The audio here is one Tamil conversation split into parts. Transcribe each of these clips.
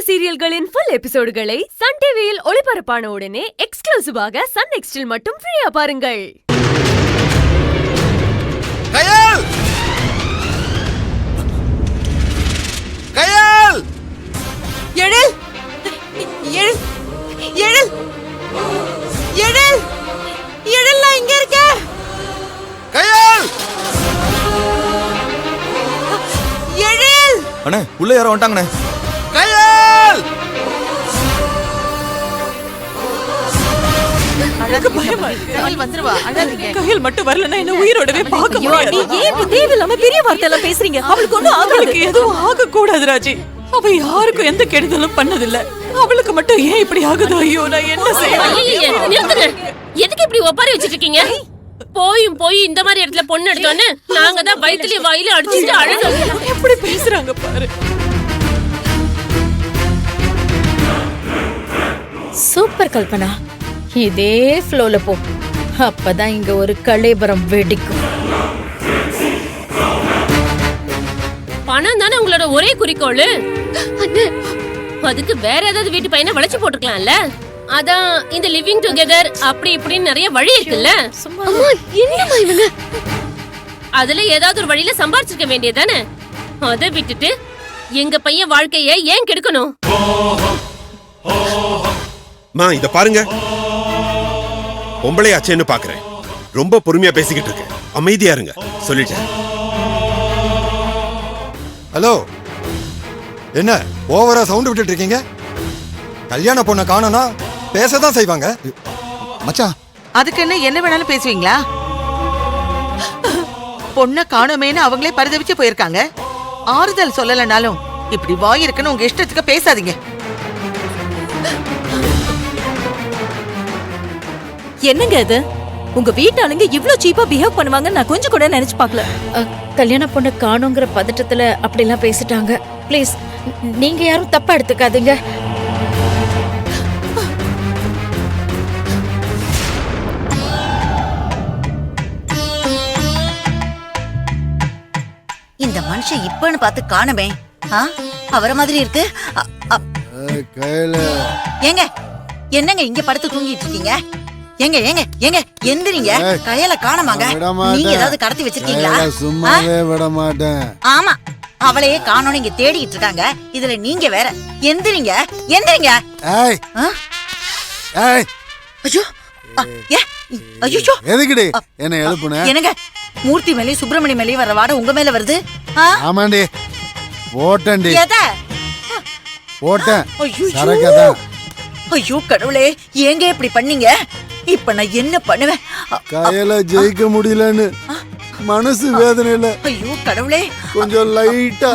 சீரியல்களின் ஃபுல் எபிசோடுகளை சன் டிவியில் ஒளிபரப்பான உடனே எக்ஸ்க்ளூசிவாக சன் நெக்ஸ்டில் மட்டும் ஃப்ரீயா பாருங்கள். கயல்! கயல்! எழில்! எழில்! எழில்! எழில்! எழில், நான் இங்க இருக்கேன். கயல்! எழில்! அண்ணே, உள்ள யாரோ வந்துட்டாங்கண்ணே. கயல்! அழகு பயமா இருக்கு. கயல் வந்துருவா. அழாதீங்க. கயல் மட்டும் வரலன்னா என்ன உயிரோடவே பார்க்க முடியாது. நீ ஏன் இப்படி தேவையில்லாம பெரிய வார்த்தையெல்லாம் பேசுறீங்க? அவளுக்கு ஒண்ணும் அவளுக்கு எதுவும் ஆக கூடாது ராஜி. அவ யாருக்கும் எந்த கெடுதலும் பண்ணதில்ல. அவளுக்கு மட்டும் ஏன் இப்படி ஆகுது? ஐயோ, நான் என்ன செய்யறேன்? எதுக்கு இப்படி ஒப்பாரி வச்சிட்டு இருக்கீங்க? போய் இந்த மாதிரி இடத்துல பொண்ணு எடுத்தோன்னு நாங்க தான் வயிற்றுலயே வாயில அடிச்சுட்டு அழகு. எப்படி பேசுறாங்க பாரு. சூப்பர் கல்பனா, இதே ஃப்ளோல போ. அப்பதான் இங்க ஒரு கலேபரம் வெடிக்கும். பணம் தானே உங்களோட ஒரே குறிக்கோள். அதுக்கு வேற ஏதாவது வீட்டு பையனை வளைச்சு போட்டுக்கலாம்ல. அதான் இந்த லிவிங் டுகெதர் அப்படி இப்படின்னு நிறைய வழி இருக்குல்ல. என்னமா இவங்க? அதுல ஏதாவது ஒரு வழியில சம்பாதிச்சிருக்க வேண்டியதானே. அதை விட்டுட்டு எங்க பையன் வாழ்க்கைய ஏன் கெடுக்கணும்? இத பாருங்க, பொம்பளையாச்சேன்னு பாக்குறேன். ரொம்ப பொறுமையா பேசிக்கிட்டு இருக்கேன். அமைதியா இருங்க. சொல்லிட்டேன். ஹலோ, என்ன ஓவரா சவுண்ட் விட்டுட்டு இருக்கீங்க? கல்யாண பொண்ணை காணோம்னா பேசதான் செய்வாங்க. மச்சான், அதுக்கு என்ன வேணாலும் பேசுவீங்களா? பொண்ண காணோமேன்னு அவங்களே பரிதவிச்சு போயிருக்காங்க. ஆறுதல் சொல்லலனாலும் இப்படி வாய் இருக்குன்னு உங்க இஷ்டத்துக்கு பேசாதீங்க. என்னங்க இது? உங்க வீட்டாளுங்க இவ்ளோ சீப்பா பிஹேவ் பண்ணுவாங்க நான் கொஞ்சம் கூட நினைச்சு பார்க்கல. கல்யாண பொண்ணு காணுங்கிற பதட்டத்துல அப்படிலாம் பேசிட்டாங்க. ப்ளீஸ், நீங்க யாரும் தப்பா எடுத்துக்காதீங்க. இந்த மனுஷன் இப்பன்னு பார்த்து காணுமே. அவர மாதிரி இருக்கு. ஏங்க, என்னங்க இங்க படுத்து தூங்கிட்டு இருக்கீங்க? ஏங்க ஏங்க ஏங்க எந்திரிங்க. கயல காணமாங்க. நீங்க ஏதாவது கடத்தி வச்சிருக்கீங்களா? சும்மாவே விட மாட்டேன். ஆமா, அவளையே காணோன்னு இங்க தேடிட்டு இருக்காங்க. இதுல நீங்க வேற. எந்திரிங்க எந்திரிங்க. ஏய் ஏய், ஐயோ ஏ ஐயோ, எதுக்குடி என்ன எழுப்புன? என்னங்க, மூர்த்தி மேலே சுப்பிரமணி மேலே வர வாட உங்க மேல வருது. ஆமாண்டி, போட்டேன்டி. எதை போட்டேன்? ஐயோ சரக்கதான். ஐயோ கடவுளே, ஏங்க இப்படி பண்ணீங்க? இப்ப நான் என்ன பண்ணுவேன்? கையில ஜெயிக்க முடியலன்னு மனசு வேதனையில ஐயோ கடவுளே, கொஞ்சம் லைட்டா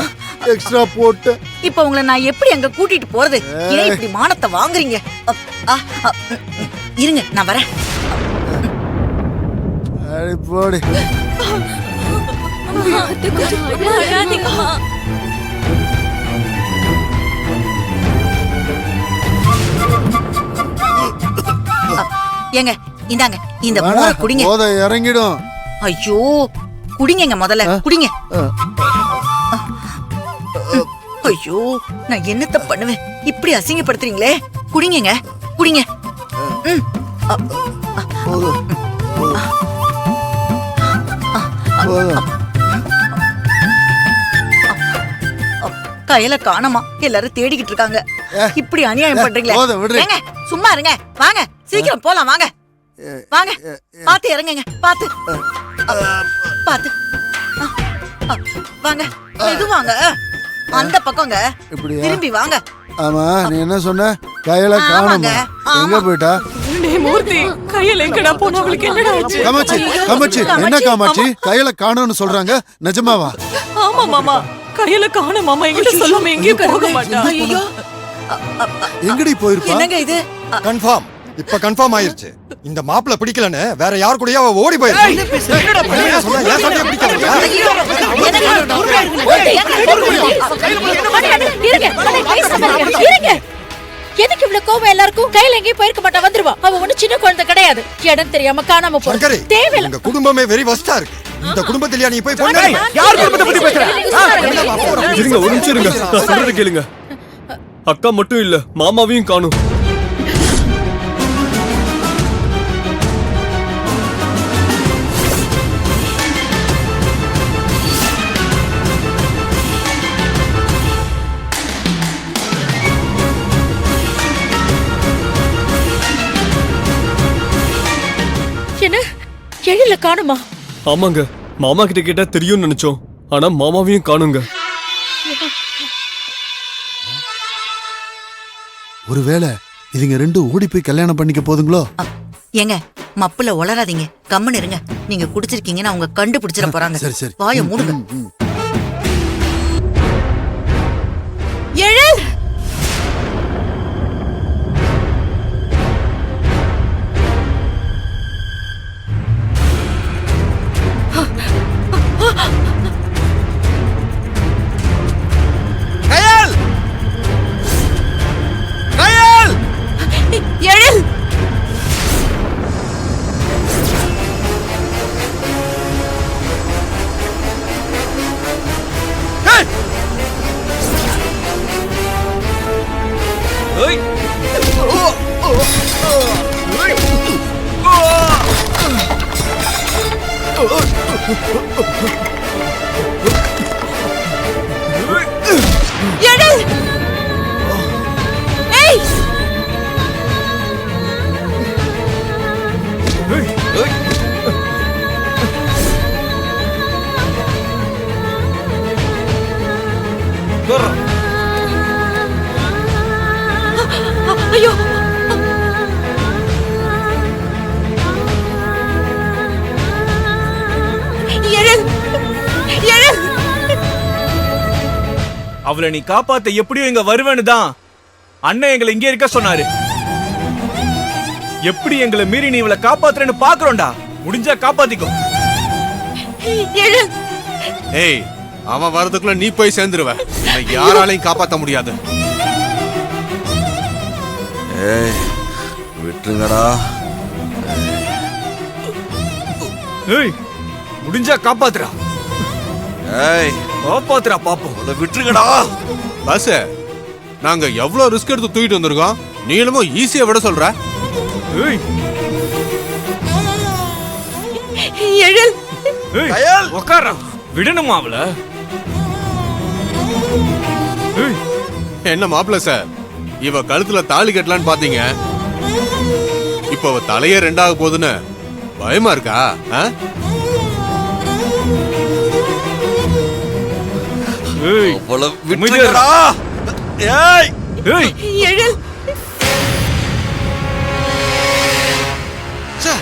எக்ஸ்ட்ரா போட்டு. இப்ப உங்களை நான் எப்படி அங்க கூட்டிட்டு போறது? ஏன் இப்படி மானத்தை வாங்குறீங்க? இருங்க, நான் வரேன். அடி போடி. ஏங்க இந்தாங்க, இந்த மோரை குடிங்க. போதை இறங்கிடும். ஐயோ, குடிங்க முதல்ல, குடிங்க. ஐயோ, நான் என்னத்த பண்ணுவேன்? இப்படி அசிங்கப்படுத்துறீங்களே. குடிங்க குடிங்க. கையில காணமா, எல்லாரும் தேடிக்கிட்டு இருக்காங்க. இப்படி அநியாயம் பண்றீங்களே. ஏங்க சும்மா இருங்க. வாங்க சீக்கிரம் போலாம். வாங்க வாங்க, பாத்து இறங்குங்க. பாத்து பாத்து வாங்க. இது வாங்க, அந்த பக்கங்க. திரும்பி வாங்க. ஆமா, நீ என்ன சொன்ன? கையில காணோமா? எங்க போயிட்டா? மூர்த்தி, கையில எங்கடா போன? அவளுக்கு என்னடா ஆச்சு? காமாட்சி, காமாட்சி, என்ன காமாட்சி? கையில காணோம்னு சொல்றாங்க, நிஜமாவா? ஆமா மாமா, கையில காணோம் மாமா. எங்கிட்ட சொல்லாம எங்கேயும் போக மாட்டா. ஐயோ, எங்கடி போயிருப்பா? என்னங்க இது? கன்ஃபார்ம், இப்ப கன்ஃபார்ம் ஆயிருச்சு. இந்த மாப்பிள்ள பிடிக்கலன்னு வேற யார் கூடயா அவ ஓடி போயிருக்கா. எதுக்கு இவ்வளவு கோவம் எல்லாருக்கும்? கையில எங்கேயும் போயிருக்க மாட்டா, வந்துருவா. அவ ஒண்ணு சின்ன குழந்தை கிடையாது. இடம் தெரியாம காணாம போறது தேவையில்லை. உங்க குடும்பமே வெரி வஸ்டா இருக்கு. இந்த குடும்பத்திலயா நீ போய் பொண்ணு? யார் குடும்பத்தை பத்தி பேசுற? இருங்க, ஒரு நிமிஷம் இருங்க, சொல்றது கேளுங்க. அக்கா மட்டும் இல்ல மாமாவையும் காணும். என்ன எழில காணுமா? ஆமாங்க, மாமா கிட்ட கேட்டா தெரியும்னு நினைச்சோம். ஆனா மாமாவையும் காணுங்க. ஒருவேளை இதுங்க ரெண்டும் ஓடி போய் கல்யாணம் பண்ணிக்க போதுங்களோ? ஏங்க மப்புல உளராதீங்க, கம்முன்னு இருங்க. நீங்க குடிச்சிருக்கீங்கன்னு அவங்க கண்டுபிடிச்சிட போறாங்க. சரி சரி வாய மூடுங்க. எழில் கயல் கயல் எழில் ஏய்! எழில் ஏய் ஐயோ எழில் எழில் அவளை நீ காப்பாத்த எப்படியும் இங்க வருவேன்னு தான் அண்ணன் எங்களை இங்கே இருக்க சொன்னாரு. எப்படி எங்களை மீறி நீ இவளை காப்பாத்துறேன்னு பாக்குறோம்டா. முடிஞ்சா காப்பாத்திக்கோ. எழில் ஏய், அவன் வரதுக்குள்ள நீ போய் சேர்ந்துருவ. உன்னை யாராலையும் காப்பாத்த முடியாது. ஏய் விட்டுருங்கடா. ஏய், முடிஞ்சா காப்பாத்துறா. ஏய், காப்பாத்துறா பாப்போம். உன்னை விட்டுருங்கடா. பஸ், நாங்க எவ்வளவு ரிஸ்க் எடுத்து தூக்கிட்டு வந்திருக்கோம். நீளமும் ஈஸியா விட சொல்ற. ஏய், எழில் ஏய், உட்கார்றா. விடணுமா அவள? ஏய், என்ன மாப்பிள்ள சார், இவ கழுத்துல தாலி கட்டலான்னு பாத்தீங்க. இப்ப அவ தலையே ரெண்டாக போகுதுன்னு பயமா இருக்கா? ஏய், விட்டுருங்கடா. ஏய், ஏய், எழில் ச்சே.